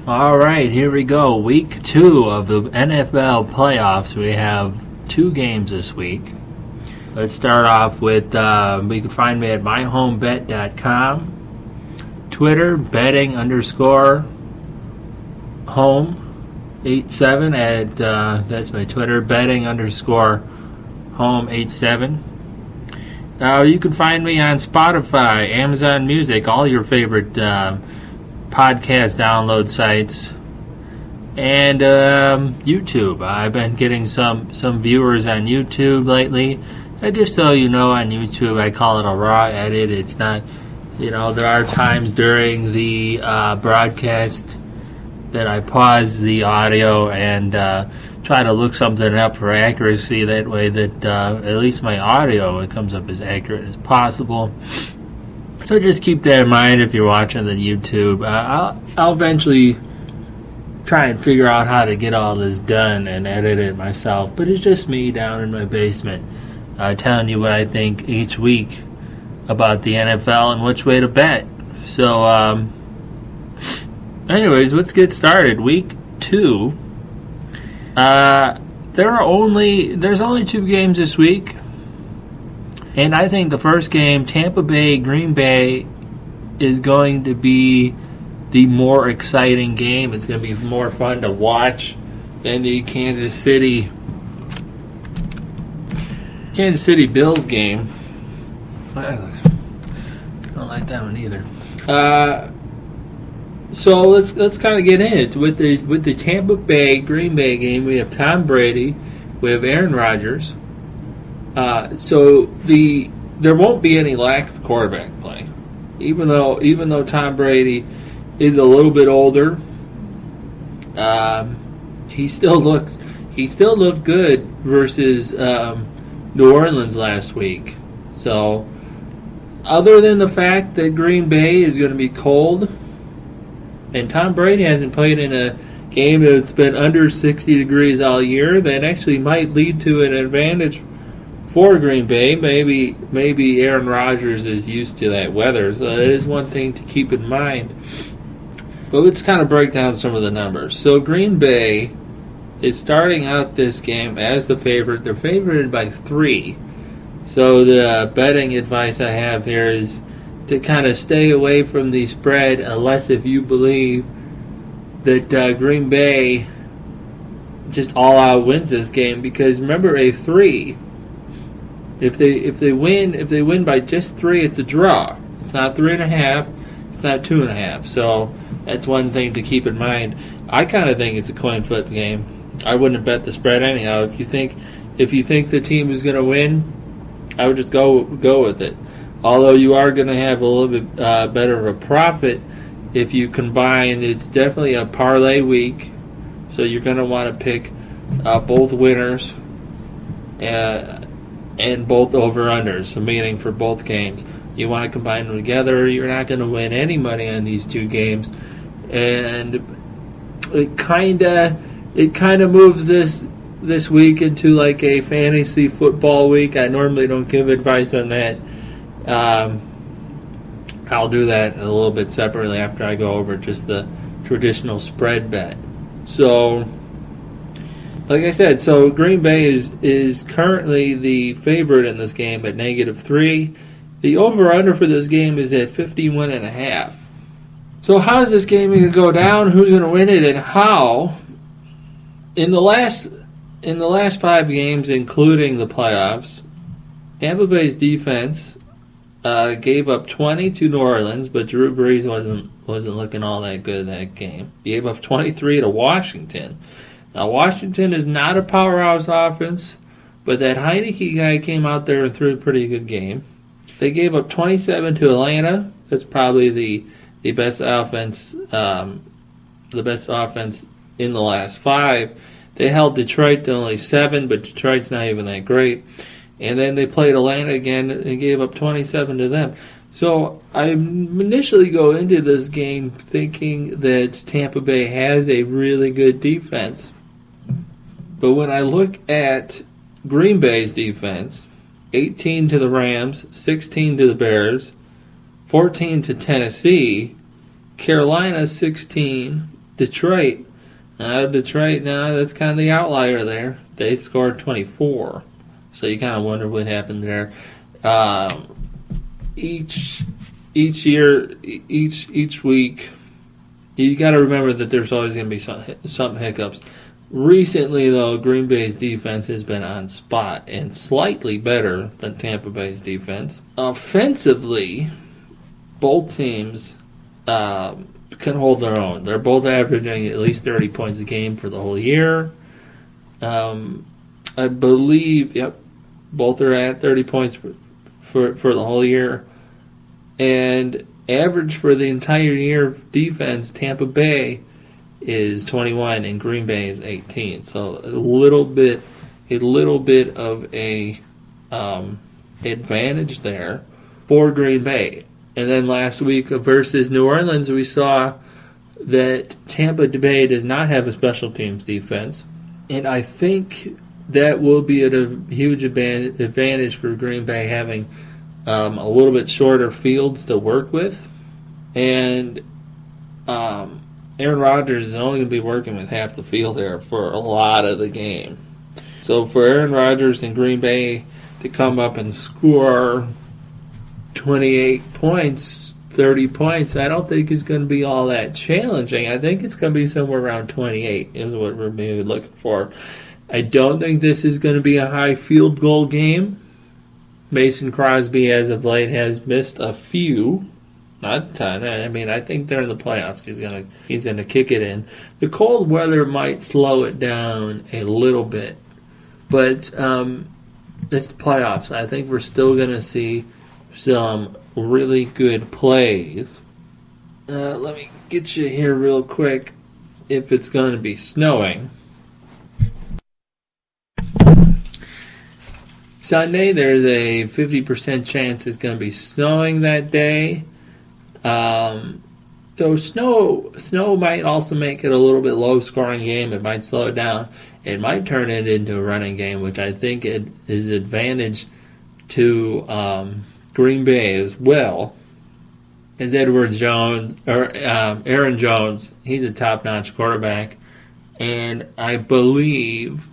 All right, here we go. Week 2 of the NFL playoffs. We have 2 games this week. Let's start off with, you can find me at myhomebet.com. Twitter, betting_home87 at, that's my Twitter, betting_home87. You can find me on Spotify, Amazon Music, all your favorite podcast download sites, and YouTube. I've been getting some viewers on YouTube lately. And just so you know, on YouTube, I call it a raw edit. It's not, there are times during the broadcast that I pause the audio and try to look something up for accuracy. That way that at least my audio, it comes up as accurate as possible. So just keep that in mind if you're watching the YouTube. I'll eventually try and figure out how to get all this done and edit it myself. But it's just me down in my basement telling you what I think each week about the NFL and which way to bet. So, anyways, let's get started. Week 2. There's only 2 games this week. And I think the first game, Tampa Bay, Green Bay, is going to be the more exciting game. It's going to be more fun to watch than the Kansas City Bills game. I don't like that one either. So let's kind of get in it with the Tampa Bay Green Bay game. We have Tom Brady, we have Aaron Rodgers. So there won't be any lack of quarterback play, even though Tom Brady is a little bit older. He still looked good versus New Orleans last week. So other than the fact that Green Bay is going to be cold, and Tom Brady hasn't played in a game that's been under 60 degrees all year, that actually might lead to an advantage for Green Bay. Maybe Aaron Rodgers is used to that weather, so that is one thing to keep in mind. But let's kind of break down some of the numbers. So Green Bay is starting out this game as the favorite. They're favored by 3. So the betting advice I have here is to kind of stay away from the spread unless if you believe that Green Bay just all out wins this game. Because remember, a 3. If they win by just 3, it's a draw. It's not 3.5. It's not 2.5. So that's one thing to keep in mind. I kind of think it's a coin flip game. I wouldn't bet the spread anyhow. If you think the team is going to win, I would just go with it. Although you are going to have a little bit better of a profit if you combine. It's definitely a parlay week, so you're going to want to pick both winners. And both over-unders, so meaning for both games. You want to combine them together. You're not going to win any money on these 2 games. And it kind of moves this week into like a fantasy football week. I normally don't give advice on that. I'll do that a little bit separately after I go over just the traditional spread bet. So, like I said, so Green Bay is currently the favorite in this game at -3. The over-under for this game is at 51.5. So how is this game going to go down? Who's going to win it, and how? In the last 5 games, including the playoffs, Tampa Bay's defense gave up 20 to New Orleans, but Drew Brees wasn't looking all that good in that game. He gave up 23 to Washington. Now, Washington is not a powerhouse offense, but that Heineke guy came out there and threw a pretty good game. They gave up 27 to Atlanta. That's probably the best offense, in the last 5. They held Detroit to only 7, but Detroit's not even that great. And then they played Atlanta again and gave up 27 to them. So I initially go into this game thinking that Tampa Bay has a really good defense. But when I look at Green Bay's defense, 18 to the Rams, 16 to the Bears, 14 to Tennessee, Carolina 16, Detroit. Detroit, now that's kind of the outlier there. They scored 24. So you kind of wonder what happened there. Each year, each week, you got to remember that there's always going to be some hiccups. Recently, though, Green Bay's defense has been on spot and slightly better than Tampa Bay's defense. Offensively, both teams can hold their own. They're both averaging at least 30 points a game for the whole year. I believe, both are at 30 points for the whole year. And average for the entire year of defense, Tampa Bay is 21 and Green Bay is 18. So a little bit of a advantage there for Green Bay. And then last week versus New Orleans, we saw that Tampa Bay does not have a special teams defense. And I think that will be a huge advantage for Green Bay having a little bit shorter fields to work with. And Aaron Rodgers is only going to be working with half the field there for a lot of the game. So for Aaron Rodgers and Green Bay to come up and score 28 points, 30 points, I don't think it's going to be all that challenging. I think it's going to be somewhere around 28 is what we're maybe looking for. I don't think this is going to be a high field goal game. Mason Crosby, as of late, has missed a few. Not a ton. I mean, I think during the playoffs he's gonna kick it in. The cold weather might slow it down a little bit, but it's the playoffs. I think we're still gonna see some really good plays. Let me get you here real quick. If it's going to be snowing. Sunday, there's a 50% chance it's going to be snowing that day. So snow might also make it a little bit low-scoring game. It might slow it down. It might turn it into a running game, which I think it is advantage to Green Bay as well. As Aaron Jones, he's a top-notch quarterback, and I believe,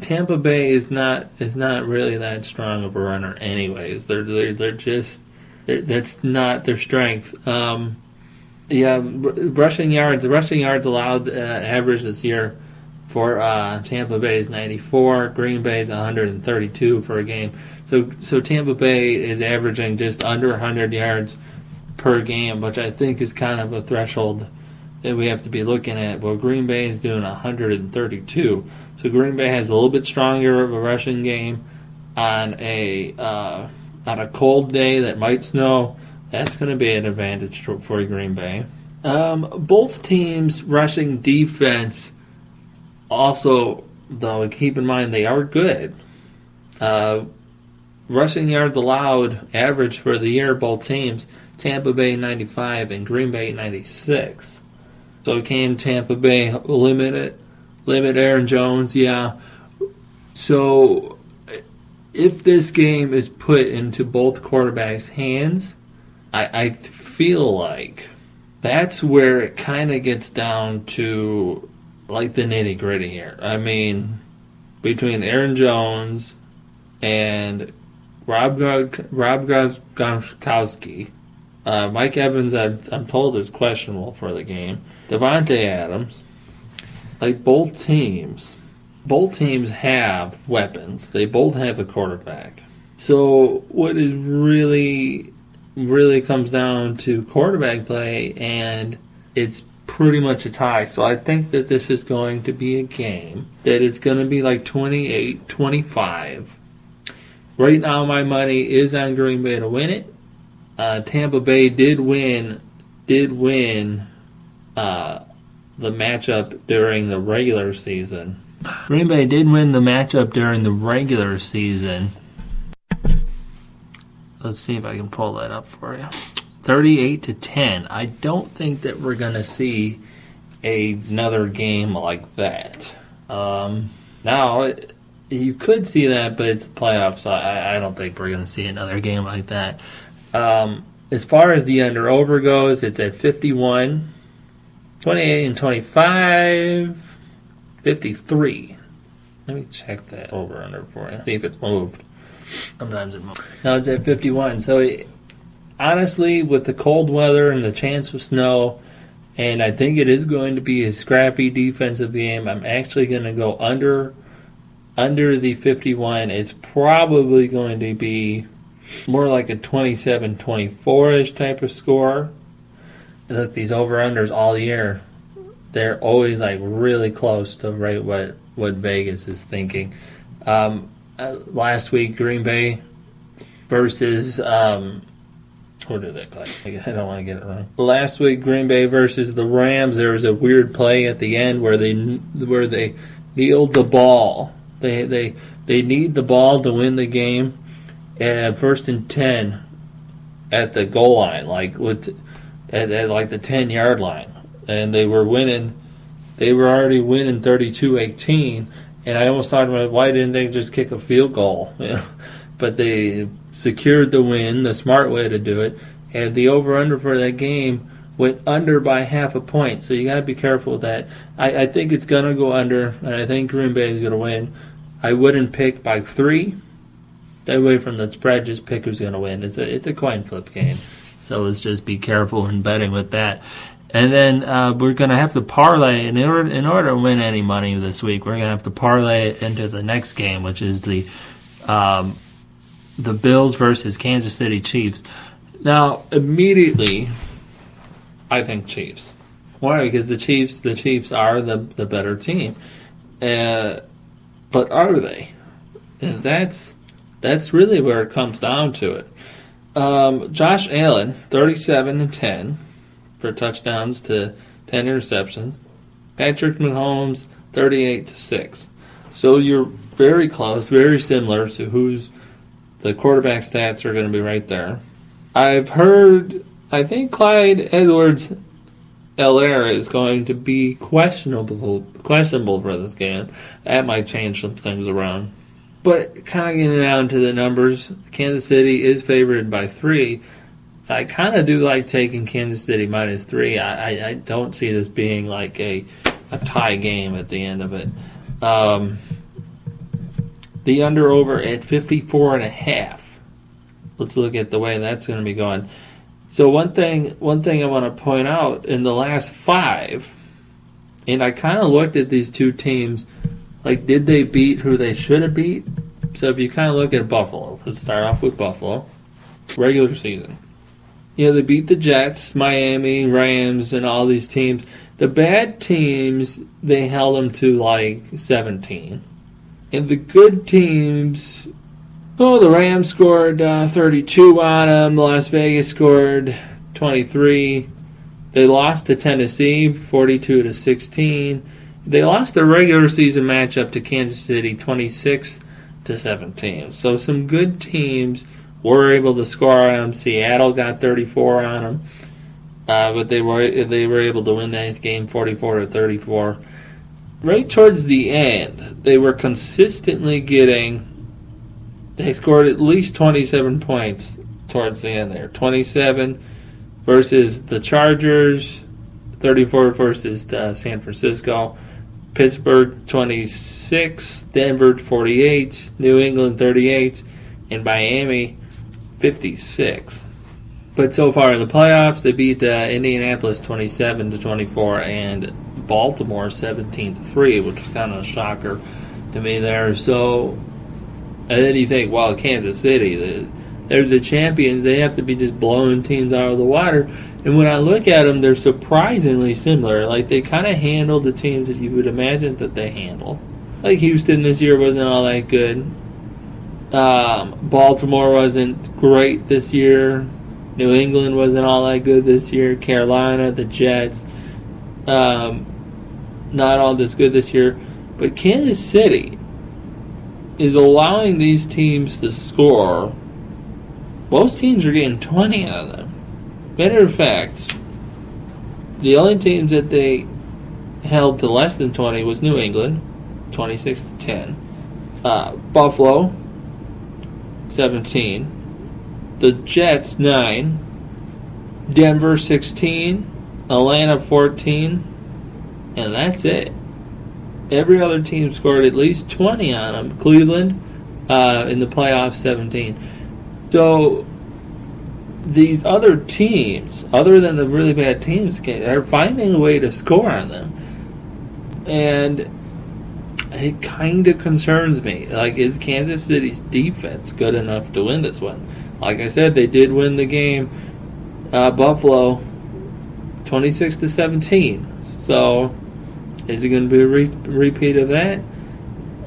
Tampa Bay is not really that strong of a runner, anyways. That's not their strength. Rushing yards. The rushing yards allowed average this year for Tampa Bay is 94. Green Bay is 132 for a game. So Tampa Bay is averaging just under 100 yards per game, which I think is kind of a threshold that we have to be looking at. Well, Green Bay is doing 132. So Green Bay has a little bit stronger of a rushing game on a cold day that might snow. That's going to be an advantage for Green Bay. Both teams' rushing defense also, though, keep in mind they are good. Rushing yards allowed average for the year, both teams, Tampa Bay 95 and Green Bay 96. So can Tampa Bay limit Aaron Jones? Yeah. So if this game is put into both quarterbacks' hands, I feel like that's where it kind of gets down to like the nitty-gritty here. I mean, between Aaron Jones and Rob Gronkowski, Mike Evans, I'm told, is questionable for the game. Devontae Adams, like both teams have weapons. They both have a quarterback. So what is really comes down to quarterback play, and it's pretty much a tie. So I think that this is going to be a game that it's going to be like 28-25. Right now, my money is on Green Bay to win it. Tampa Bay did win the matchup during the regular season. Green Bay did win the matchup during the regular season. Let's see if I can pull that up for you. 38-10. I don't think that we're going to see another game like that. Now, you could see that, but it's the playoffs, so I don't think we're going to see another game like that. As far as the under-over goes, it's at 51, 28 and 25, 53. Let me check that over-under for you. See if it moved. Sometimes it moved. Now it's at 51. So, honestly, with the cold weather and the chance of snow, and I think it is going to be a scrappy defensive game, I'm actually going to go under the 51. It's probably going to be more like a 27-24-ish type of score. Look, these over-unders all year, they're always like really close to right what Vegas is thinking. Last week, Green Bay versus who did they play? I don't want to get it wrong. Last week, Green Bay versus the Rams. There was a weird play at the end where they kneeled the ball. They need the ball to win the game. At 1st and 10 at the goal line, like at like the 10-yard line, and they were winning. They were already winning 32-18, and I almost thought about why didn't they just kick a field goal? But they secured the win, the smart way to do it, and the over/under for that game went under by half a point. So you got to be careful with that. I think it's gonna go under, and I think Green Bay is gonna win. I wouldn't pick by 3. Stay away from the spread. Just pick who's going to win. It's a coin flip game, so let's just be careful in betting with that. And then we're going to have to parlay in order to win any money this week. We're going to have to parlay it into the next game, which is the Bills versus Kansas City Chiefs. Now, immediately, I think Chiefs. Why? Because the Chiefs are the better team, but are they? And that's really where it comes down to it. Josh Allen, 37-10 for touchdowns to 10 interceptions. Patrick Mahomes, 38-6. So you're very close, very similar to who's the quarterback stats are going to be right there. I've heard, I think Clyde Edwards-Helaire is going to be questionable for this game. That might change some things around. But kind of getting down to the numbers, Kansas City is favored by 3. So I kind of do like taking Kansas City -3. I don't see this being like a tie game at the end of it. The under-over at 54.5. Let's look at the way that's going to be going. So one thing I want to point out, in the last 5, and I kind of looked at these two teams, like, did they beat who they should have beat? So if you kind of look at Buffalo, let's start off with Buffalo. Regular season. They beat the Jets, Miami, Rams, and all these teams. The bad teams, they held them to like 17. And the good teams, the Rams scored 32 on them. Las Vegas scored 23. They lost to Tennessee, 42-16. They lost their regular season matchup to Kansas City, 26-17. So some good teams were able to score on them. Seattle got 34 on them, but they were able to win that game 44-34. Right towards the end, they were consistently they scored at least 27 points towards the end there. 27 versus the Chargers, 34 versus San Francisco. Pittsburgh 26, Denver 48, New England 38, and Miami 56. But so far in the playoffs, they beat Indianapolis 27-24 and Baltimore 17-3, which is kind of a shocker to me there. So, and then you think, well, Kansas City, they're the champions. They have to be just blowing teams out of the water. And when I look at them, they're surprisingly similar. Like, they kind of handle the teams that you would imagine that they handle. Like, Houston this year wasn't all that good. Baltimore wasn't great this year. New England wasn't all that good this year. Carolina, the Jets, not all this good this year. But Kansas City is allowing these teams to score. Most teams are getting 20 out of them. Matter of fact, the only teams that they held to less than 20 was New England, 26-10. Buffalo, 17. The Jets, 9. Denver 16, Atlanta 14, and that's it. Every other team scored at least 20 on them. Cleveland in the playoffs 17. So these other teams, other than the really bad teams, are finding a way to score on them. And it kind of concerns me. Like, is Kansas City's defense good enough to win this one? Like I said, they did win the game. Buffalo, 26-17. So, is it going to be a repeat of that?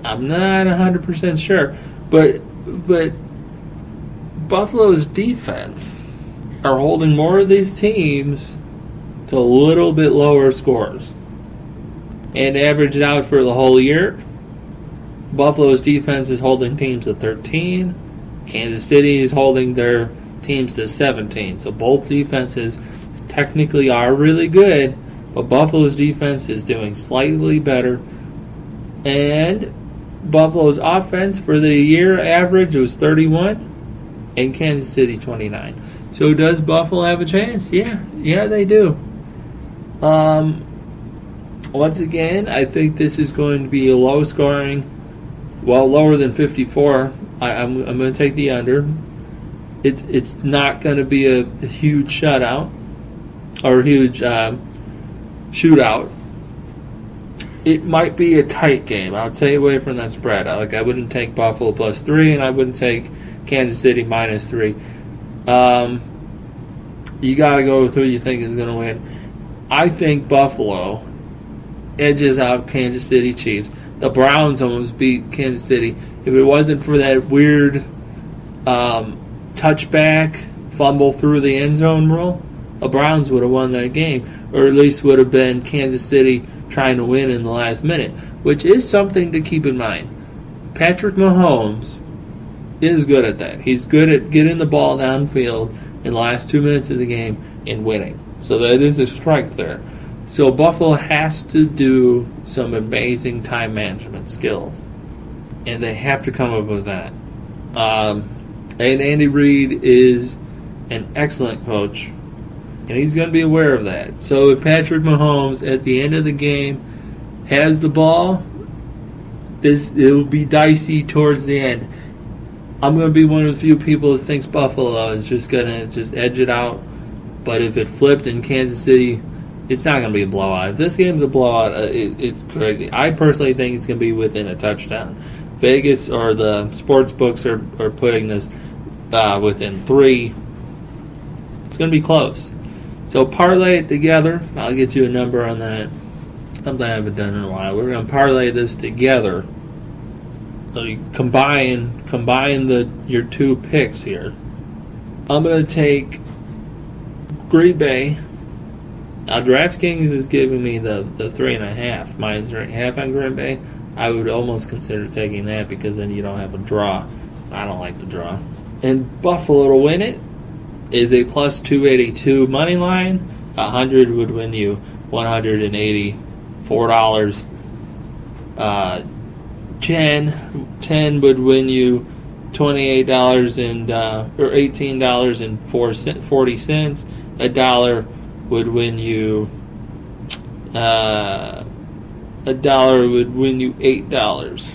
I'm not 100% sure. But Buffalo's defense are holding more of these teams to a little bit lower scores. And averaged out for the whole year, Buffalo's defense is holding teams to 13. Kansas City is holding their teams to 17. So both defenses technically are really good, but Buffalo's defense is doing slightly better. And Buffalo's offense for the year average was 31, and Kansas City 29. So does Buffalo have a chance? Yeah, they do. Once again, I think this is going to be a low scoring, lower than 54. I'm going to take the under. It's not going to be a huge shutout or a huge shootout. It might be a tight game. I would stay away from that spread. I wouldn't take Buffalo +3, and I wouldn't take Kansas City -3. You got to go with who you think is going to win. I think Buffalo edges out Kansas City Chiefs. The Browns almost beat Kansas City. If it wasn't for that weird touchback fumble through the end zone rule, the Browns would have won that game, or at least would have been Kansas City trying to win in the last minute, which is something to keep in mind. Patrick Mahomes is good at that. He's good at getting the ball downfield in the last 2 minutes of the game and winning. So that is a strength there. So Buffalo has to do some amazing time management skills, and they have to come up with that. And Andy Reid is an excellent coach, and he's going to be aware of that. So if Patrick Mahomes at the end of the game has the ball, it will be dicey towards the end. I'm going to be one of the few people that thinks Buffalo is just going to just edge it out. But if it flipped in Kansas City, it's not going to be a blowout. If this game's a blowout, it's crazy. I personally think it's going to be within a touchdown. Vegas or the sports books are putting this within 3. It's going to be close. So parlay it together. I'll get you a number on that. Something I haven't done in a while. We're going to parlay this together. So you combine your two picks here. I'm going to take Green Bay. Now DraftKings is giving me the 3.5 -3.5 on Green Bay. I would almost consider taking that because then you don't have a draw. I don't like the draw. And Buffalo to win it is a +282 money line. 100 would win you $184. 10 would win you $28 or $18.40. $1 would win you $1 would win you $8.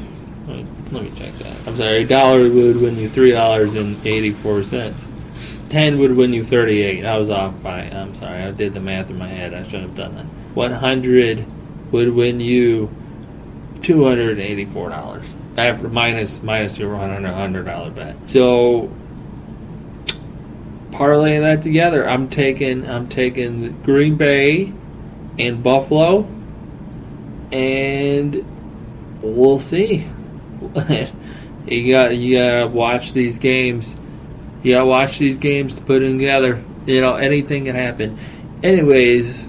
Let me check that. I'm sorry, $1 would win you $3.84. 10 would win you 38. I was off by. I'm sorry, I did the math in my head. I shouldn't have done that. 100 would win you $284 after minus your $100 bet. So parlay that together. I'm taking Green Bay and Buffalo, and we'll see. you gotta watch these games. You gotta watch these games to put them together. Anything can happen. Anyways,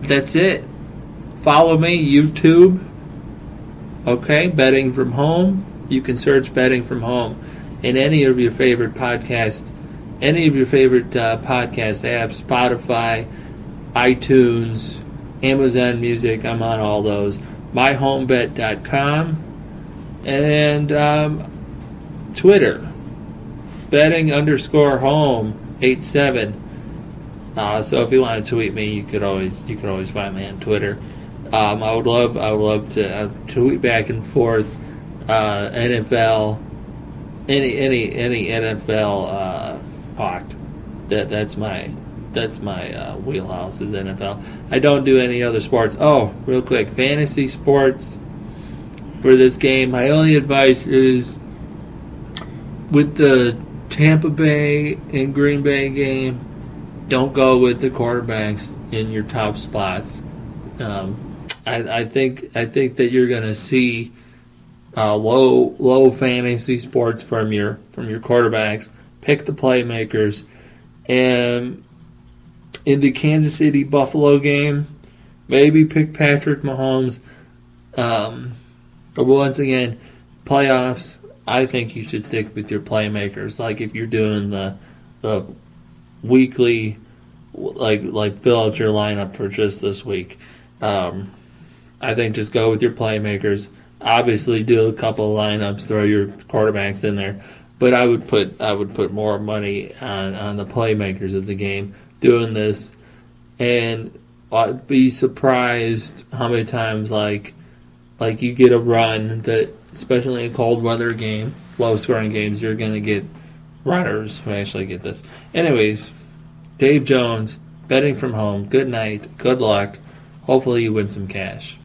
that's it. Follow me, YouTube. Okay, Betting from Home. You can search Betting from Home in any of your favorite podcast apps, Spotify, iTunes, Amazon Music. I'm on all those. MyHomeBet.com and Twitter, Betting_Home 87. So if you want to tweet me, you could always find me on Twitter. I would love to tweet back and forth. NFL, any NFL talk. That's my wheelhouse is NFL. I don't do any other sports. Oh, real quick, fantasy sports for this game. My only advice is with the Tampa Bay and Green Bay game, don't go with the quarterbacks in your top spots. I think that you're going to see low fantasy sports from your quarterbacks. Pick the playmakers, and in the Kansas City Buffalo game, maybe pick Patrick Mahomes. But once again, playoffs, I think you should stick with your playmakers. Like if you're doing the weekly, like fill out your lineup for just this week. I think just go with your playmakers. Obviously, do a couple of lineups, throw your quarterbacks in there, but I would put more money on the playmakers of the game doing this, and I'd be surprised how many times like you get a run that, especially in cold weather game, low scoring games, you're gonna get runners who actually get this. Anyways, Dave Jones, betting from home. Good night. Good luck. Hopefully you win some cash.